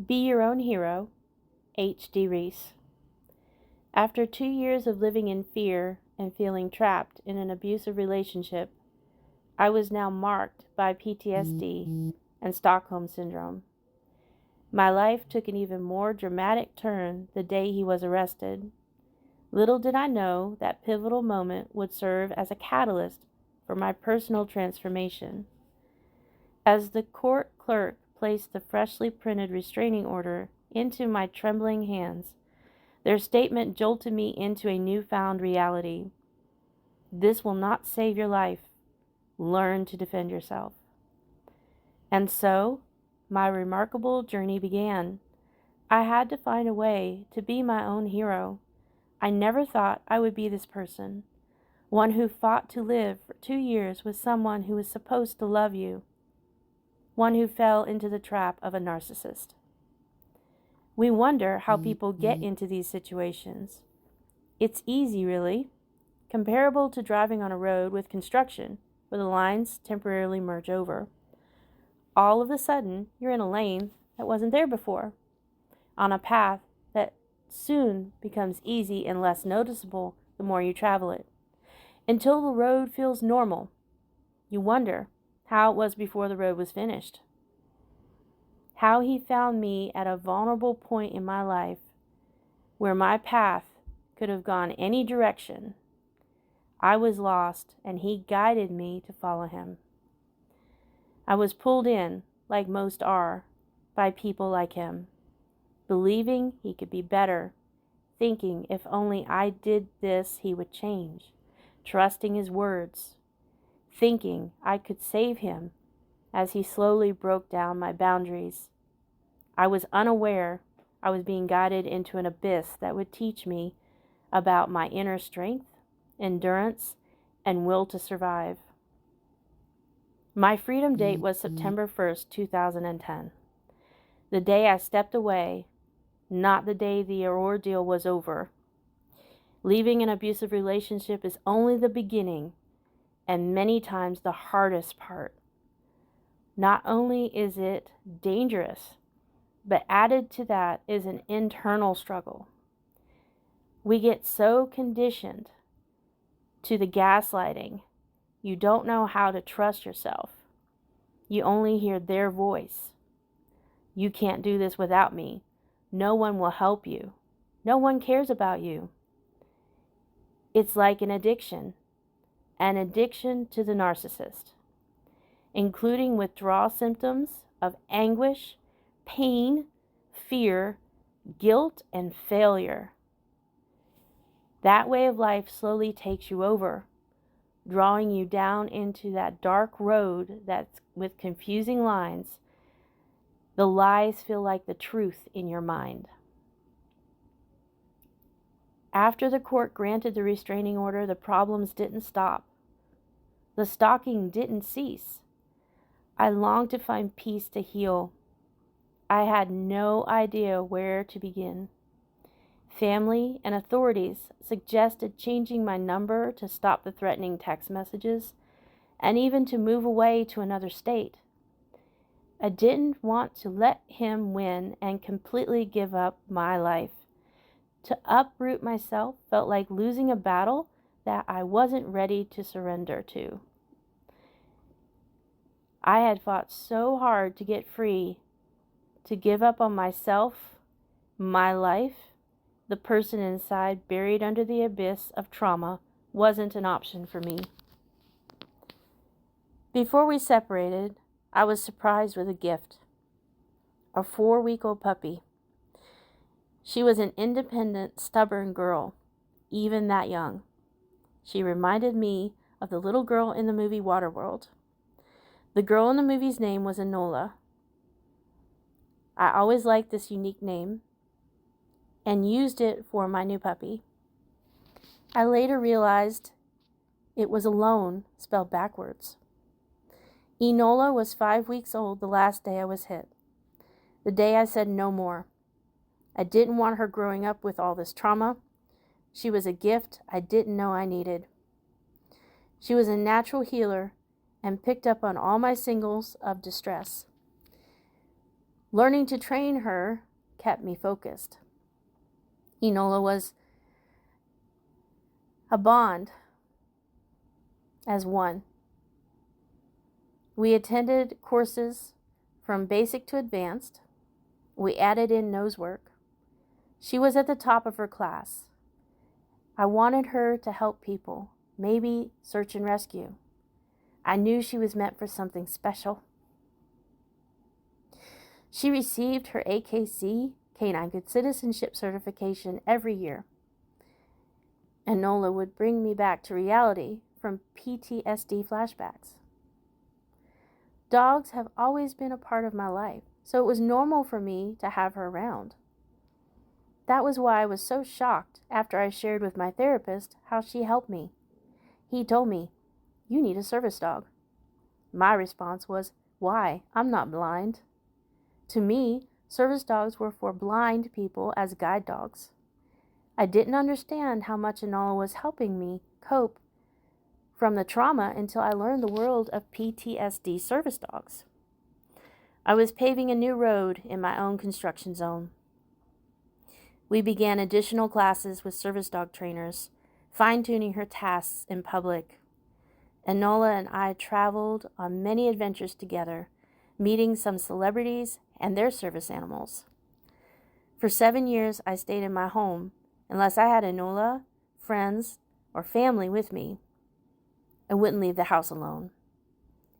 Be Your Own Hero, H.D. Reese. After 2 years of living in fear and feeling trapped in an abusive relationship, I was now marked by PTSD and Stockholm Syndrome. My life took an even more dramatic turn the day he was arrested. Little did I know that pivotal moment would serve as a catalyst for my personal transformation. As the court clerk placed the freshly printed restraining order into my trembling hands, their statement jolted me into a newfound reality. This will not save your life. Learn to defend yourself. And so, my remarkable journey began. I had to find a way to be my own hero. I never thought I would be this person, one who fought to live for 2 years with someone who was supposed to love you, one who fell into the trap of a narcissist. We wonder how people get into these situations. It's easy, really, comparable to driving on a road with construction where the lines temporarily merge over. All of a sudden, you're in a lane that wasn't there before, on a path that soon becomes easy and less noticeable the more you travel it, until the road feels normal. You wonder how it was before the road was finished. How he found me at a vulnerable point in my life where my path could have gone any direction. I was lost, and he guided me to follow him. I was pulled in, like most are, by people like him, believing he could be better, thinking if only I did this he would change, trusting his words, thinking I could save him as he slowly broke down my boundaries. I was unaware I was being guided into an abyss that would teach me about my inner strength, endurance, and will to survive. My freedom date was September 1st, 2010. The day I stepped away, not the day the ordeal was over. Leaving an abusive relationship is only the beginning, and many times the hardest part. Not only is it dangerous, but added to that is an internal struggle. We get so conditioned to the gaslighting. You don't know how to trust yourself. You only hear their voice. You can't do this without me. No one will help you. No one cares about you. It's like an addiction to the narcissist, including withdrawal symptoms of anguish, pain, fear, guilt, and failure. That way of life slowly takes you over, drawing you down into that dark road that's with confusing lines. The lies feel like the truth in your mind. After the court granted the restraining order, the problems didn't stop. The stalking didn't cease. I longed to find peace to heal. I had no idea where to begin. Family and authorities suggested changing my number to stop the threatening text messages, and even to move away to another state. I didn't want to let him win and completely give up my life. To uproot myself felt like losing a battle that I wasn't ready to surrender to. I had fought so hard to get free. To give up on myself, my life, the person inside buried under the abyss of trauma wasn't an option for me. Before we separated, I was surprised with a gift. A 4-week-old puppy. She was an independent, stubborn girl, even that young. She reminded me of the little girl in the movie Waterworld. The girl in the movie's name was Enola. I always liked this unique name and used it for my new puppy. I later realized it was alone, spelled backwards. Enola was 5 weeks old the last day I was hit. The day I said no more. I didn't want her growing up with all this trauma. She was a gift I didn't know I needed. She was a natural healer and picked up on all my signals of distress. Learning to train her kept me focused. Enola was a bond as one. We attended courses from basic to advanced. We added in nose work. She was at the top of her class. I wanted her to help people, maybe search and rescue. I knew she was meant for something special. She received her AKC, Canine Good Citizenship certification, every year. And Nola would bring me back to reality from PTSD flashbacks. Dogs have always been a part of my life, so it was normal for me to have her around. That was why I was so shocked after I shared with my therapist how she helped me. He told me, "You need a service dog." My response was, "Why? I'm not blind." To me, service dogs were for blind people as guide dogs. I didn't understand how much Enola was helping me cope from the trauma until I learned the world of PTSD service dogs. I was paving a new road in my own construction zone. We began additional classes with service dog trainers, fine-tuning her tasks in public. Enola and I traveled on many adventures together, meeting some celebrities and their service animals. For 7 years, I stayed in my home unless I had Enola, friends, or family with me. I wouldn't leave the house alone.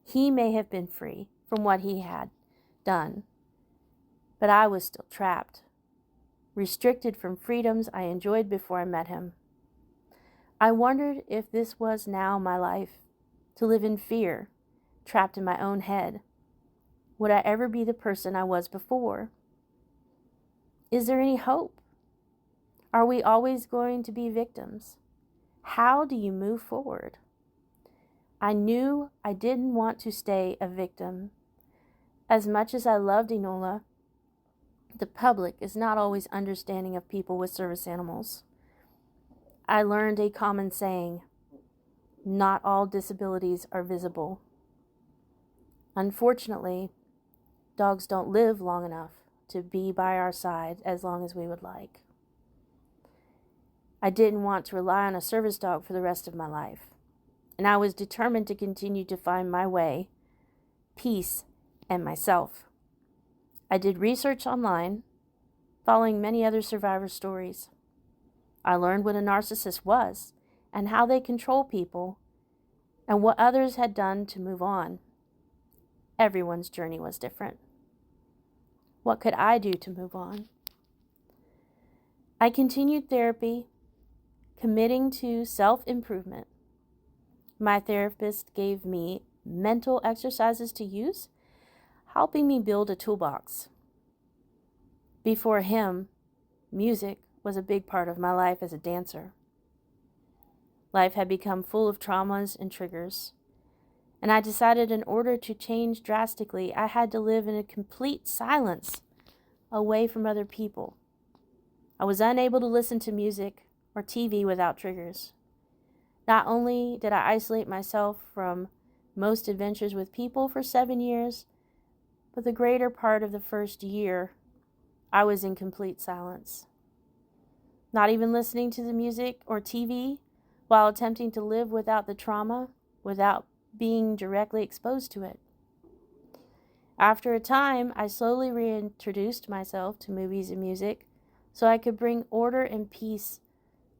He may have been free from what he had done, but I was still trapped, restricted from freedoms I enjoyed before I met him. I wondered if this was now my life, to live in fear, trapped in my own head. Would I ever be the person I was before? Is there any hope? Are we always going to be victims? How do you move forward? I knew I didn't want to stay a victim. As much as I loved Enola, the public is not always understanding of people with service animals. I learned a common saying, not all disabilities are visible. Unfortunately, dogs don't live long enough to be by our side as long as we would like. I didn't want to rely on a service dog for the rest of my life, and I was determined to continue to find my way, peace, and myself. I did research online, following many other survivor stories. I learned what a narcissist was and how they control people and what others had done to move on. Everyone's journey was different. What could I do to move on? I continued therapy, committing to self-improvement. My therapist gave me mental exercises to use, helping me build a toolbox. Before him, music was a big part of my life as a dancer. Life had become full of traumas and triggers, and I decided in order to change drastically, I had to live in a complete silence, away from other people. I was unable to listen to music or TV without triggers. Not only did I isolate myself from most adventures with people for 7 years, but the greater part of the first year, I was in complete silence. Not even listening to the music or TV while attempting to live without the trauma, without being directly exposed to it. After a time, I slowly reintroduced myself to movies and music so I could bring order and peace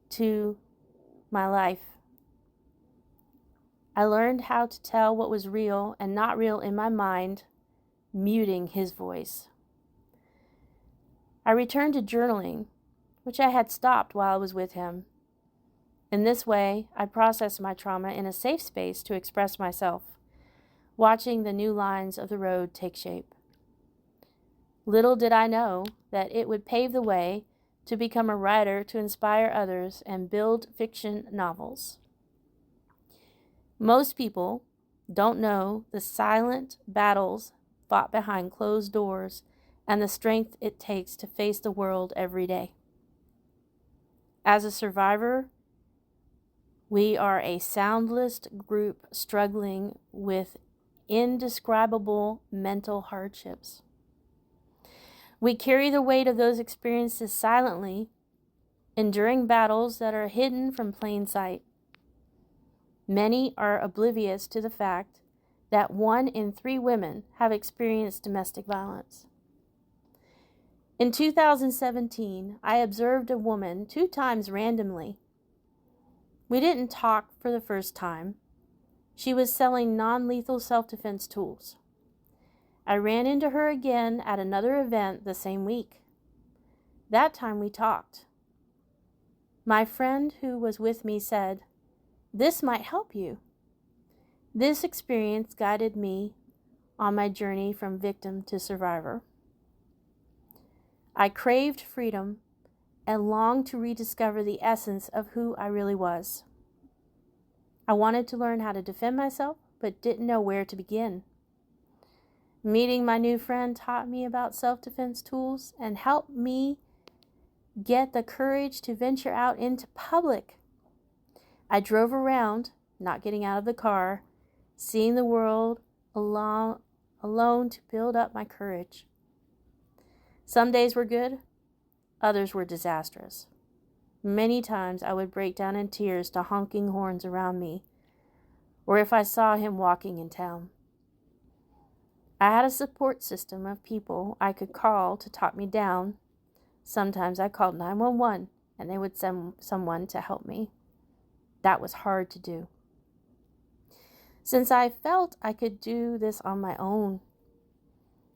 to my life. I learned how to tell what was real and not real in my mind, muting his voice. I returned to journaling, which I had stopped while I was with him. In this way, I processed my trauma in a safe space to express myself, watching the new lines of the road take shape. Little did I know that it would pave the way to become a writer to inspire others and build fiction novels. Most people don't know the silent battles fought behind closed doors and the strength it takes to face the world every day. As a survivor, we are a soundless group struggling with indescribable mental hardships. We carry the weight of those experiences silently, enduring battles that are hidden from plain sight. Many are oblivious to the fact that 1 in 3 women have experienced domestic violence. In 2017, I observed a woman 2 times randomly. We didn't talk for the first time. She was selling non-lethal self-defense tools. I ran into her again at another event the same week. That time we talked. My friend who was with me said, "This might help you." This experience guided me on my journey from victim to survivor. I craved freedom and longed to rediscover the essence of who I really was. I wanted to learn how to defend myself, but didn't know where to begin. Meeting my new friend taught me about self-defense tools and helped me get the courage to venture out into public. I drove around, not getting out of the car, seeing the world alone to build up my courage. Some days were good, others were disastrous. Many times I would break down in tears to honking horns around me, or if I saw him walking in town. I had a support system of people I could call to talk me down. Sometimes I called 911 and they would send someone to help me. That was hard to do. Since I felt I could do this on my own,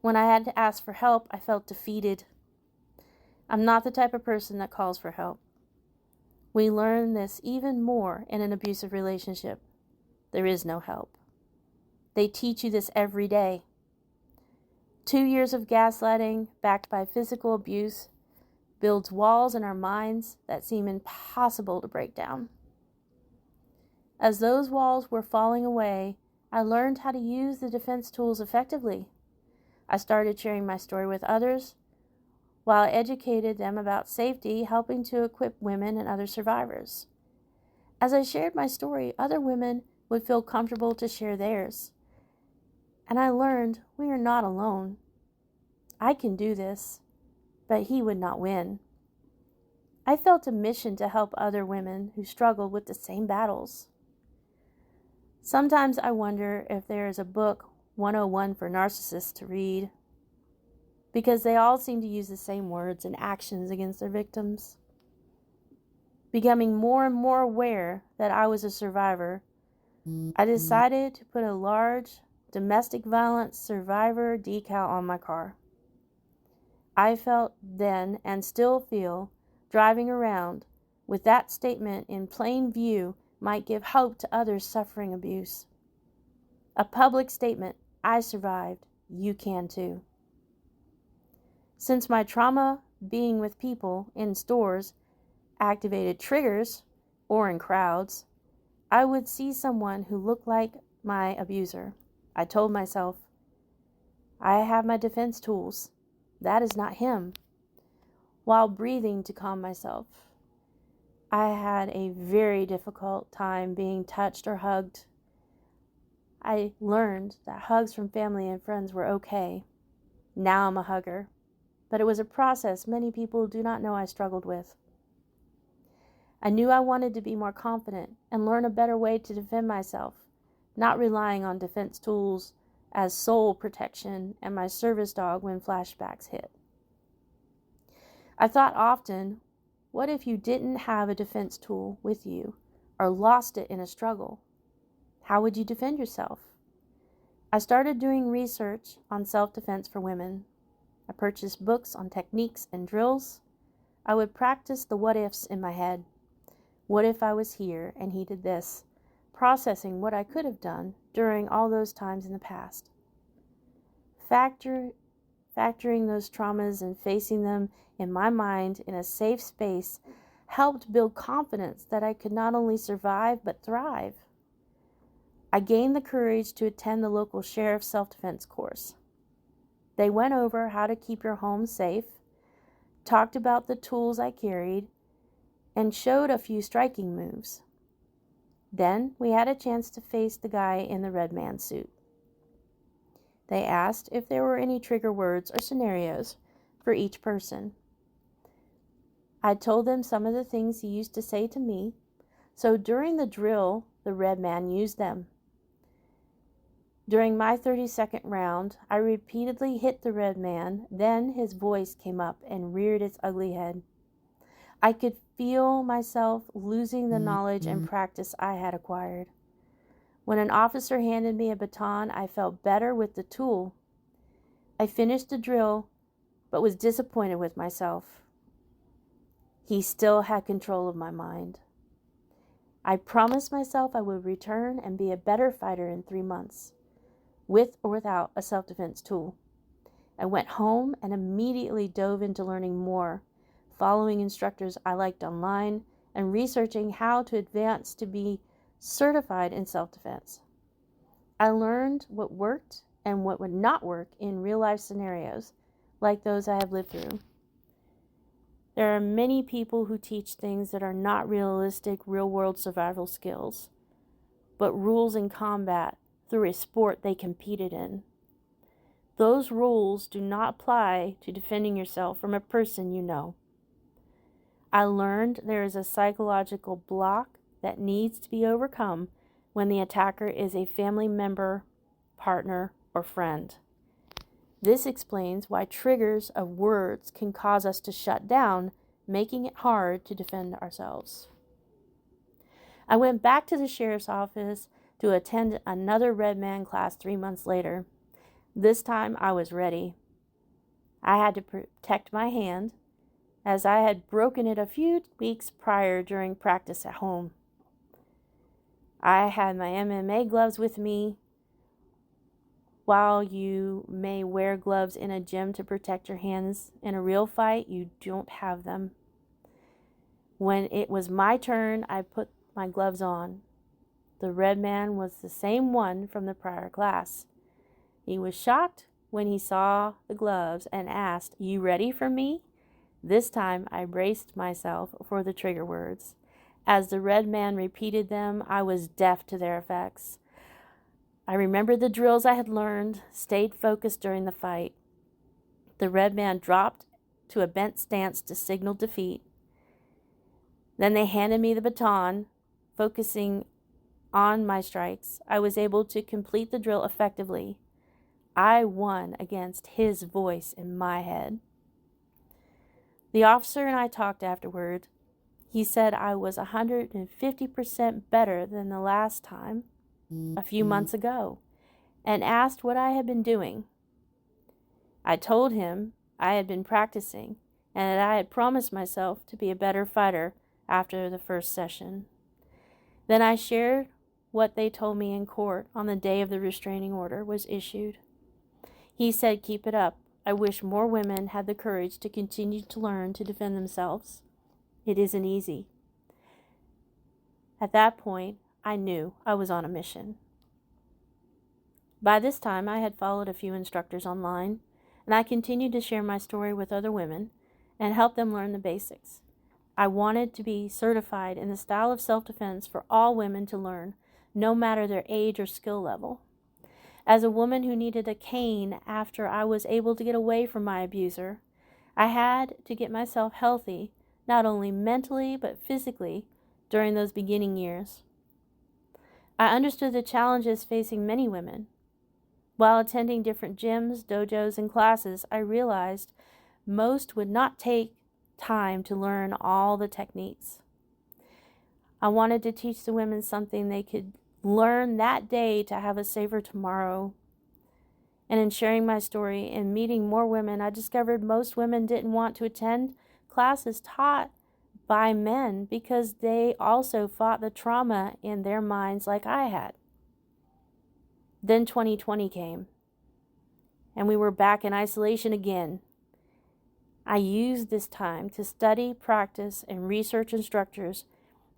when I had to ask for help, I felt defeated. I'm not the type of person that calls for help. We learn this even more in an abusive relationship. There is no help. They teach you this every day. 2 years of gaslighting, backed by physical abuse, builds walls in our minds that seem impossible to break down. As those walls were falling away, I learned how to use the defense tools effectively. I started sharing my story with others, while I educated them about safety, helping to equip women and other survivors. As I shared my story, other women would feel comfortable to share theirs. And I learned we are not alone. I can do this, but he would not win. I felt a mission to help other women who struggled with the same battles. Sometimes I wonder if there is a book 101 for narcissists to read, because they all seem to use the same words and actions against their victims. Becoming more and more aware that I was a survivor, I decided to put a large domestic violence survivor decal on my car. I felt then, and still feel, driving around with that statement in plain view might give hope to others suffering abuse. A public statement, I survived, you can too. Since my trauma being with people in stores activated triggers, or in crowds, I would see someone who looked like my abuser. I told myself, I have my defense tools. That is not him. While breathing to calm myself. I had a very difficult time being touched or hugged. I learned that hugs from family and friends were okay. Now I'm a hugger. But it was a process many people do not know I struggled with. I knew I wanted to be more confident and learn a better way to defend myself, not relying on defense tools as sole protection and my service dog when flashbacks hit. I thought often, what if you didn't have a defense tool with you or lost it in a struggle? How would you defend yourself? I started doing research on self-defense for women. I purchased books on techniques and drills. I would practice the what-ifs in my head. What if I was here and he did this? Processing what I could have done during all those times in the past. Factoring those traumas and facing them in my mind in a safe space helped build confidence that I could not only survive but thrive. I gained the courage to attend the local sheriff's self-defense course. They went over how to keep your home safe, talked about the tools I carried, and showed a few striking moves. Then we had a chance to face the guy in the red man suit. They asked if there were any trigger words or scenarios for each person. I told them some of the things he used to say to me, so during the drill, the red man used them. During my 30-second round, I repeatedly hit the red man, then his voice came up and reared its ugly head. I could feel myself losing the knowledge and practice I had acquired. When an officer handed me a baton, I felt better with the tool. I finished the drill, but was disappointed with myself. He still had control of my mind. I promised myself I would return and be a better fighter in 3 months, with or without a self-defense tool. I went home and immediately dove into learning more, following instructors I liked online, and researching how to advance to be certified in self-defense. I learned what worked and what would not work in real-life scenarios, like those I have lived through. There are many people who teach things that are not realistic, real-world survival skills, but rules in combat through a sport they competed in. Those rules do not apply to defending yourself from a person you know. I learned there is a psychological block that needs to be overcome when the attacker is a family member, partner, or friend. This explains why triggers of words can cause us to shut down, making it hard to defend ourselves. I went back to the sheriff's office to attend another Red Man class 3 months later. This time I was ready. I had to protect my hand, as I had broken it a few weeks prior during practice at home. I had my MMA gloves with me. While you may wear gloves in a gym to protect your hands, in a real fight, you don't have them. When it was my turn, I put my gloves on. The red man was the same one from the prior class. He was shocked when he saw the gloves and asked, "You ready for me?" This time I braced myself for the trigger words. As the red man repeated them, I was deaf to their effects. I remembered the drills I had learned, stayed focused during the fight. The red man dropped to a bent stance to signal defeat. Then they handed me the baton, focusing on my strikes. I was able to complete the drill effectively. I won against his voice in my head. The officer and I talked afterward. He said I was 150% better than the last time, a few months ago, and asked what I had been doing. I told him I had been practicing and that I had promised myself to be a better fighter after the first session. Then I shared what they told me in court on the day of the restraining order was issued. He said, "Keep it up. I wish more women had the courage to continue to learn to defend themselves. It isn't easy." At that point, I knew I was on a mission. By this time, I had followed a few instructors online, and I continued to share my story with other women and help them learn the basics. I wanted to be certified in the style of self-defense for all women to learn, no matter their age or skill level. As a woman who needed a cane after I was able to get away from my abuser, I had to get myself healthy, not only mentally but physically, during those beginning years. I understood the challenges facing many women. While attending different gyms, dojos, and classes, I realized most would not take time to learn all the techniques. I wanted to teach the women something they could learn that day to have a safer tomorrow. And in sharing my story and meeting more women, I discovered most women didn't want to attend classes taught by men because they also fought the trauma in their minds like I had. Then 2020 came, and we were back in isolation again. I used this time to study, practice, and research instructors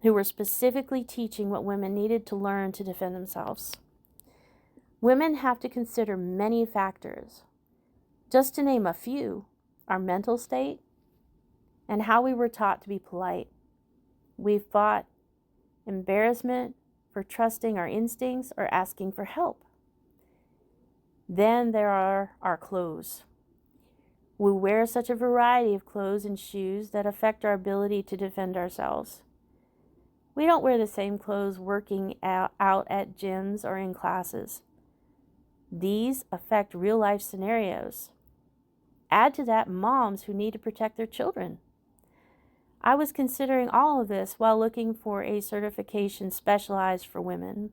who were specifically teaching what women needed to learn to defend themselves. Women have to consider many factors. Just to name a few, our mental state and how we were taught to be polite. We fought embarrassment for trusting our instincts or asking for help. Then there are our clothes. We wear such a variety of clothes and shoes that affect our ability to defend ourselves. We don't wear the same clothes working out at gyms or in classes. These affect real-life scenarios. Add to that moms who need to protect their children. I was considering all of this while looking for a certification specialized for women.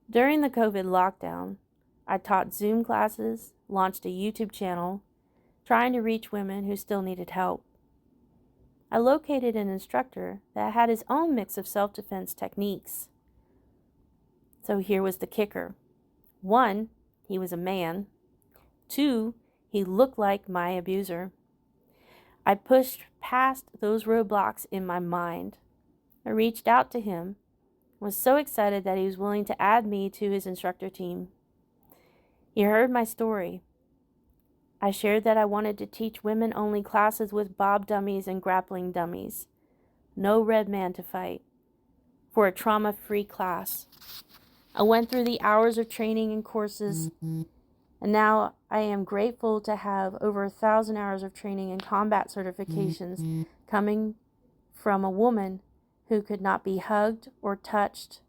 During the COVID lockdown, I taught Zoom classes, launched a YouTube channel, trying to reach women who still needed help. I located an instructor that had his own mix of self-defense techniques. So here was the kicker. 1, he was a man. 2, he looked like my abuser. I pushed past those roadblocks in my mind. I reached out to him, was so excited that he was willing to add me to his instructor team. He heard my story. I shared that I wanted to teach women-only classes with bob dummies and grappling dummies. No red man to fight. For a trauma-free class. I went through the hours of training and courses, and now I am grateful to have over 1,000 hours of training and combat certifications coming from a woman who could not be hugged or touched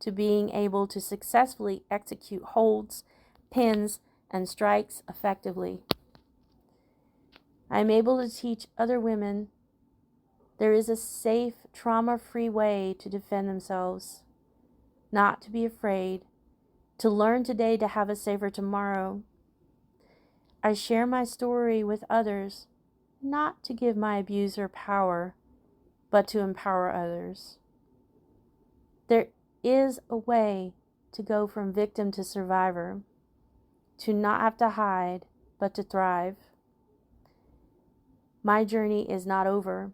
to being able to successfully execute holds, pins, and strikes effectively. I am able to teach other women there is a safe, trauma-free way to defend themselves, not to be afraid, to learn today to have a safer tomorrow. I share my story with others, not to give my abuser power, but to empower others. There is a way to go from victim to survivor, to not have to hide, but to thrive. My journey is not over.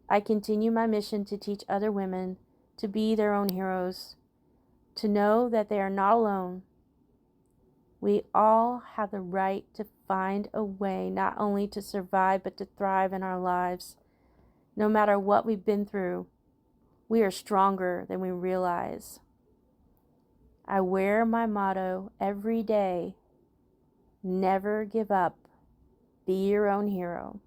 I continue my mission to teach other women to be their own heroes, to know that they are not alone. We all have the right to find a way not only to survive but to thrive in our lives. No matter what we've been through, we are stronger than we realize. I wear my motto every day: never give up. Be your own hero.